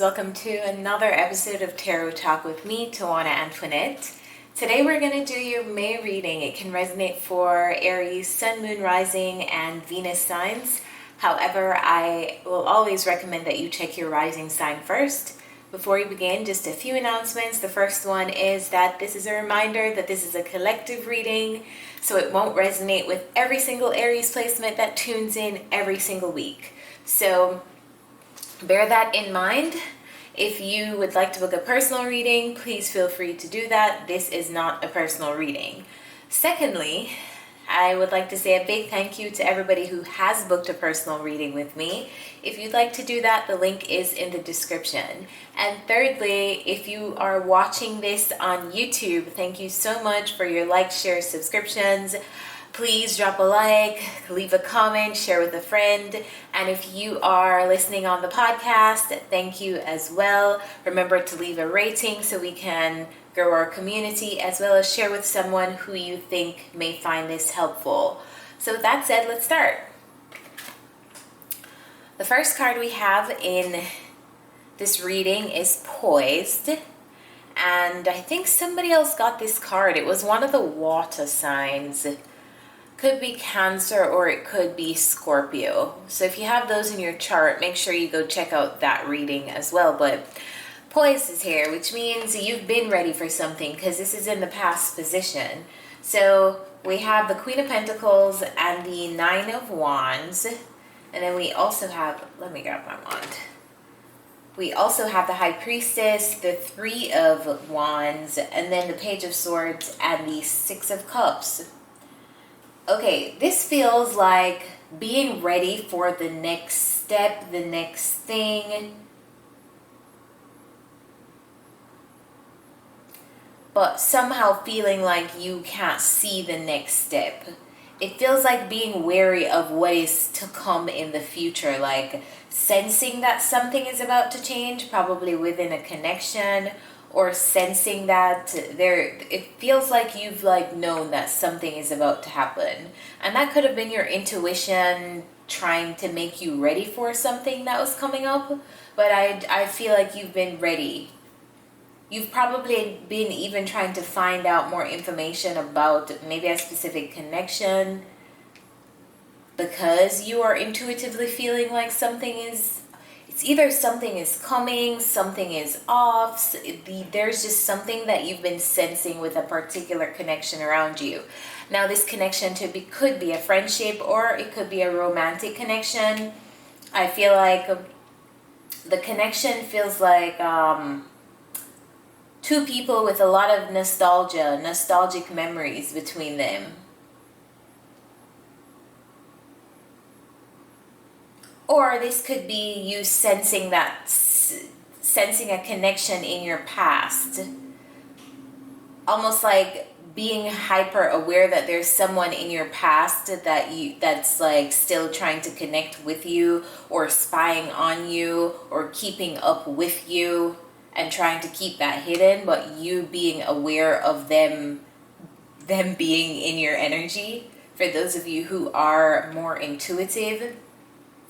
Aries, welcome to another episode of Tarot Talk with me, tawanantoinette. Today we're going to do your May reading. It can resonate for Aries, Sun, Moon, Rising, and Venus signs. However, I will always recommend that you check your rising sign first. Before we begin, just a few announcements. The first one is that this is a reminder that this is a collective reading, so it won't resonate with every single Aries placement that tunes in every single week. So bear that in mind. If you would like to book a personal reading, please feel free to do that. This is not a personal reading. Secondly, I would like to say a big thank you to everybody who has booked a personal reading with me. If you'd like to do that, the link is in the description. And thirdly, if you are watching this on YouTube, thank you so much for your likes, shares, subscriptions. Please drop a like, leave a comment, share with a friend. And if you are listening on the podcast, thank you as well. Remember to leave a rating so we can grow our community, as well as share with someone who you think may find this helpful. So with that said, let's start. The first card we have in this reading is Poised. And I think somebody else got this card. It was one of the water signs. Could be Cancer or it could be Scorpio. So if you have those in your chart, make sure you go check out that reading as well. But Poised is here, which means you've been ready for something because this is in the past position. So we have the Queen of Pentacles and the Nine of Wands. And then we also have, let me grab my wand. We also have the High Priestess, the Three of Wands, and then the Page of Swords and the Six of Cups. Okay, this feels like being ready for the next step, the next thing. But somehow feeling like you can't see the next step. It feels like being wary of what is to come in the future, like sensing that something is about to change, probably within a connection, or sensing that it feels like you've known that something is about to happen. And that could have been your intuition trying to make you ready for something that was coming up. But I feel like you've been ready. You've probably been even trying to find out more information about maybe a specific connection because you are intuitively feeling like something is, it's either something is coming, something is off. There's just something that you've been sensing with a particular connection around you. Now this connection could be a friendship or it could be a romantic connection. I feel like the connection feels like two people with a lot of nostalgic memories between them. Or this could be you sensing a connection in your past. Almost like being hyper aware that there's someone in your past that's like still trying to connect with you or spying on you or keeping up with you and trying to keep that hidden, but you being aware of them being in your energy, for those of you who are more intuitive.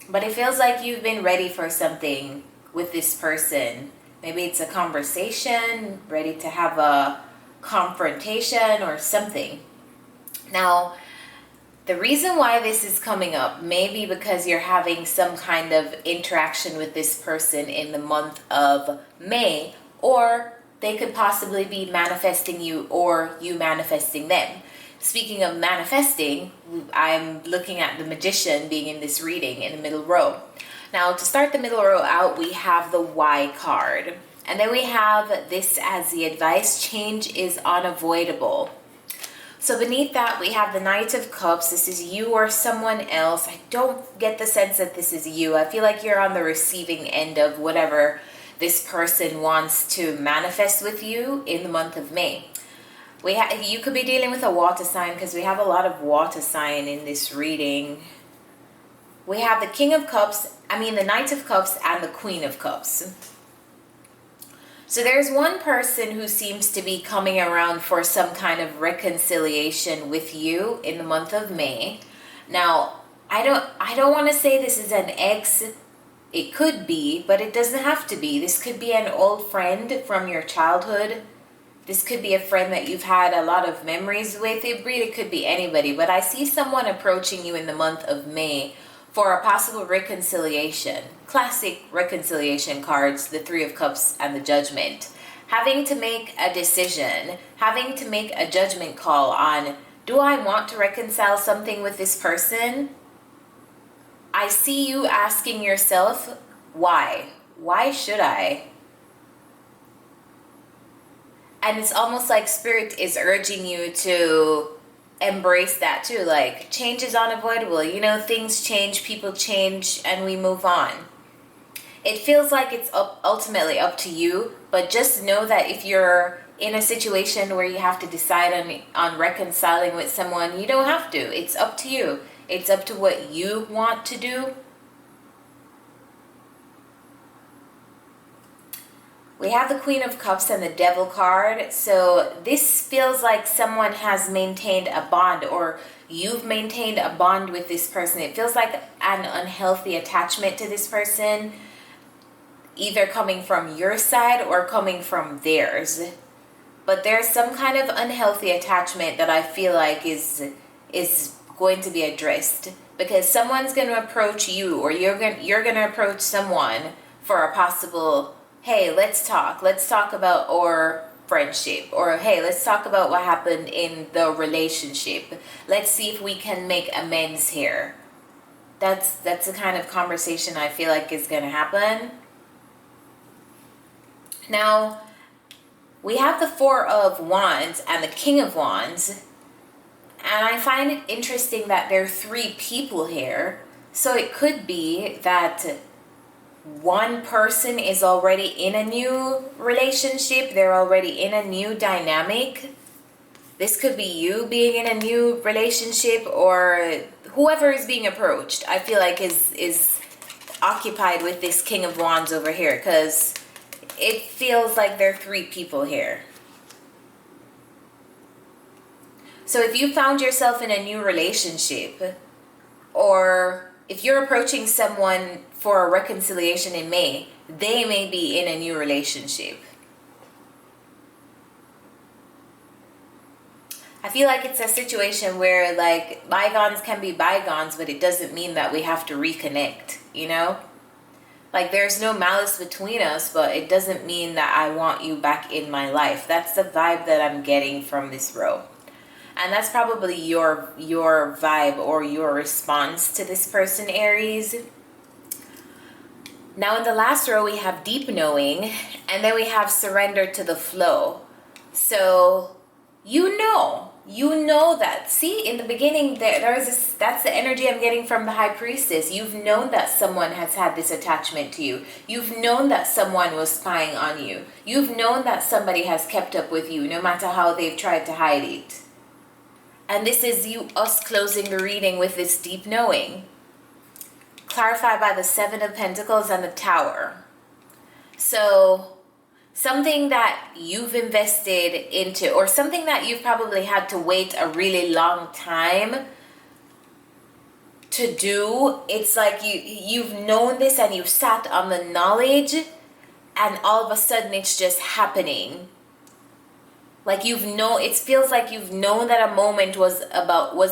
But it feels like you've been ready for something with this person. Maybe it's a conversation, ready to have a confrontation or something. Now, the reason why this is coming up may be because you're having some kind of interaction with this person in the month of May, or they could possibly be manifesting you or you manifesting them. Speaking of manifesting, I'm looking at the Magician being in this reading in the middle row. Now, to start the middle row out, we have the Y card. And then we have this as the advice: change is unavoidable. So beneath that, we have the Knight of Cups. This is you or someone else. I don't get the sense that this is you. I feel like you're on the receiving end of whatever this person wants to manifest with you in the month of May. You could be dealing with a water sign because we have a lot of water sign in this reading. We have the the Knight of Cups and the Queen of Cups. So there's one person who seems to be coming around for some kind of reconciliation with you in the month of May. Now, I don't want to say this is an ex It could be, but it doesn't have to be. This could be an old friend from your childhood. This could be a friend that you've had a lot of memories with. It really could be anybody. But I see someone approaching you in the month of May for a possible reconciliation. Classic reconciliation cards, the Three of Cups and the Judgment. Having to make a decision, having to make a judgment call on, do I want to reconcile something with this person? I see you asking yourself, why? Why should I? And it's almost like Spirit is urging you to embrace that too. Like, change is unavoidable. You know, things change, people change, and we move on. It feels like it's ultimately up to you, but just know that if you're in a situation where you have to decide on reconciling with someone, you don't have to. It's up to you. It's up to what you want to do. We have the Queen of Cups and the Devil card. So this feels like someone has maintained a bond, or you've maintained a bond with this person. It feels like an unhealthy attachment to this person, either coming from your side or coming from theirs. But there's some kind of unhealthy attachment that I feel like is going to be addressed, because someone's going to approach you, or you're going to approach someone for a possible, hey, let's talk about our friendship, or hey, let's talk about what happened in the relationship, let's see if we can make amends here. That's the kind of conversation I feel like is going to happen. Now we have the Four of Wands and the King of Wands. And I find it interesting that there are three people here. So it could be that one person is already in a new relationship. They're already in a new dynamic. This could be you being in a new relationship, or whoever is being approached, I feel like is occupied with this King of Wands over here, because it feels like there are three people here. So if you found yourself in a new relationship, or if you're approaching someone for a reconciliation in May, they may be in a new relationship. I feel like it's a situation where, like, bygones can be bygones, but it doesn't mean that we have to reconnect, you know? Like, there's no malice between us, but it doesn't mean that I want you back in my life. That's the vibe that I'm getting from this row. And that's probably your vibe or your response to this person, Aries. Now in the last row we have deep knowing, and then we have surrender to the flow. So you know that. See, in the beginning there's this, that's the energy I'm getting from the High Priestess. You've known that someone has had this attachment to you. You've known that someone was spying on you. You've known that somebody has kept up with you, no matter how they've tried to hide it. And this is us closing the reading with this deep knowing. Clarified by the Seven of Pentacles and the Tower. So something that you've invested into, or something that you've probably had to wait a really long time to do. It's like you've known this and you've sat on the knowledge, and all of a sudden it's just happening. Like it feels like you've known that a moment was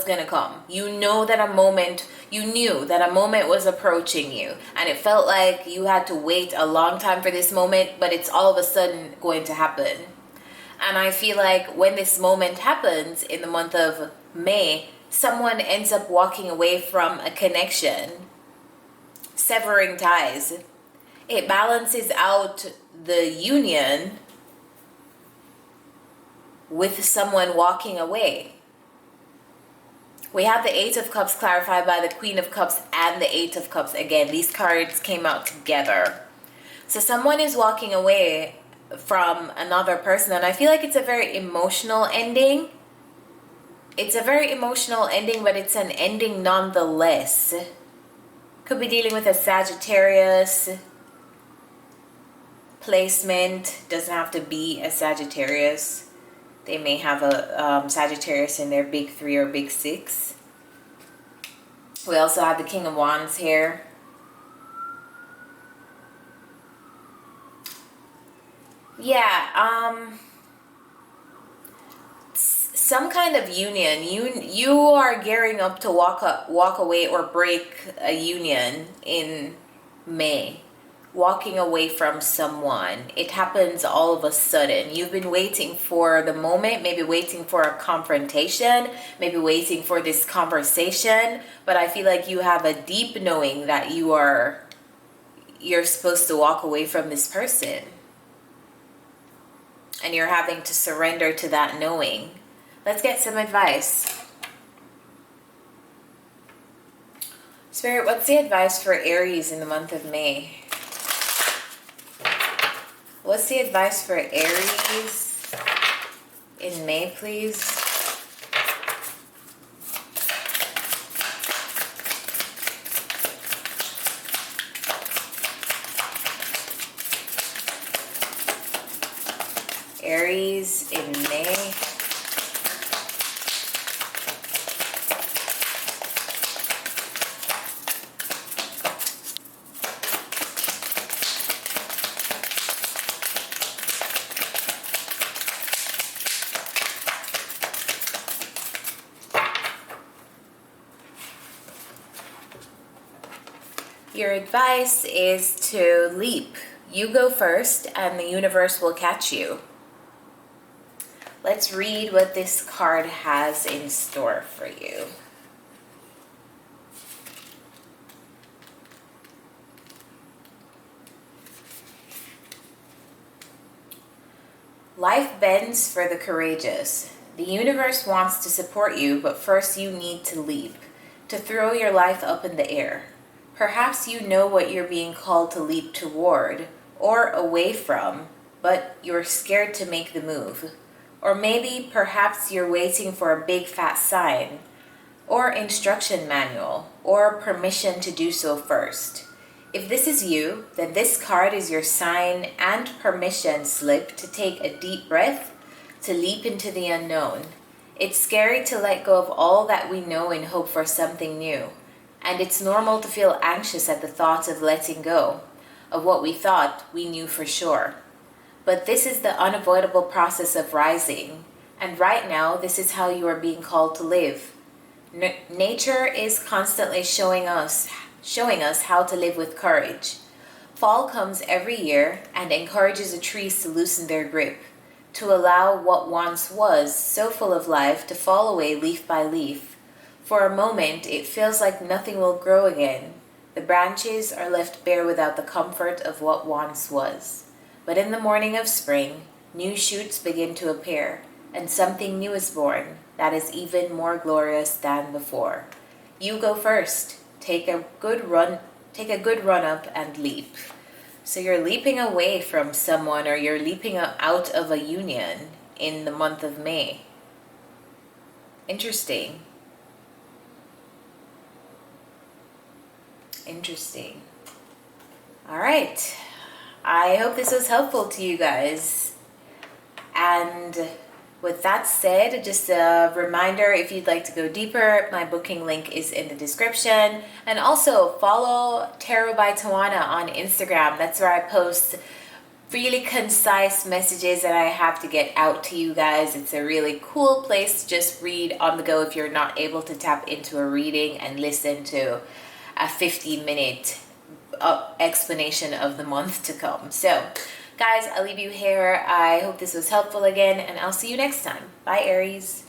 gonna come. You knew that a moment was approaching you, and it felt like you had to wait a long time for this moment, but it's all of a sudden going to happen. And I feel like when this moment happens in the month of May, someone ends up walking away from a connection, severing ties. It balances out the union with someone walking away. We have the Eight of Cups clarified by the Queen of Cups and the Eight of Cups. Again, these cards came out together. So someone is walking away from another person, and I feel like it's a very emotional ending. It's a very emotional ending, but it's an ending nonetheless. Could be dealing with a Sagittarius placement. Doesn't have to be a Sagittarius. They may have a Sagittarius in their big 3 or big 6. We also have the King of Wands here. Yeah, some kind of union. You are gearing up to walk away or break a union in May. Walking away from someone. It happens all of a sudden. You've been waiting for the moment, maybe waiting for a confrontation, maybe waiting for this conversation, but I feel like you have a deep knowing that you're supposed to walk away from this person. And you're having to surrender to that knowing. Let's get some advice. Spirit, what's the advice for Aries in the month of May? What's the advice for Aries in May, please? Aries in May. Your advice is to leap. You go first and the universe will catch you. Let's read what this card has in store for you. Life bends for the courageous. The universe wants to support you, but first you need to leap, to throw your life up in the air. Perhaps you know what you're being called to leap toward or away from, but you're scared to make the move. Or maybe perhaps you're waiting for a big fat sign or instruction manual or permission to do so first. If this is you, then this card is your sign and permission slip to take a deep breath, to leap into the unknown. It's scary to let go of all that we know and hope for something new. And it's normal to feel anxious at the thought of letting go of what we thought we knew for sure. But this is the unavoidable process of rising. And right now, this is how you are being called to live. Nature is constantly showing us how to live with courage. Fall comes every year and encourages the trees to loosen their grip, to allow what once was so full of life to fall away leaf by leaf. For a moment, it feels like nothing will grow again. The branches are left bare without the comfort of what once was. But in the morning of spring, new shoots begin to appear, and something new is born that is even more glorious than before. You go first. Take a good run up and leap. So you're leaping away from someone, or you're leaping out of a union in the month of May. Interesting. All right. I hope this was helpful to you guys. And with that said, just a reminder, if you'd like to go deeper, my booking link is in the description. And also follow Tarot by Tawana on Instagram. That's where I post really concise messages that I have to get out to you guys. It's a really cool place to just read on the go if you're not able to tap into a reading and listen to a 15-minute explanation of the month to come. So guys, I'll leave you here. I hope this was helpful again, and I'll see you next time. Bye, Aries.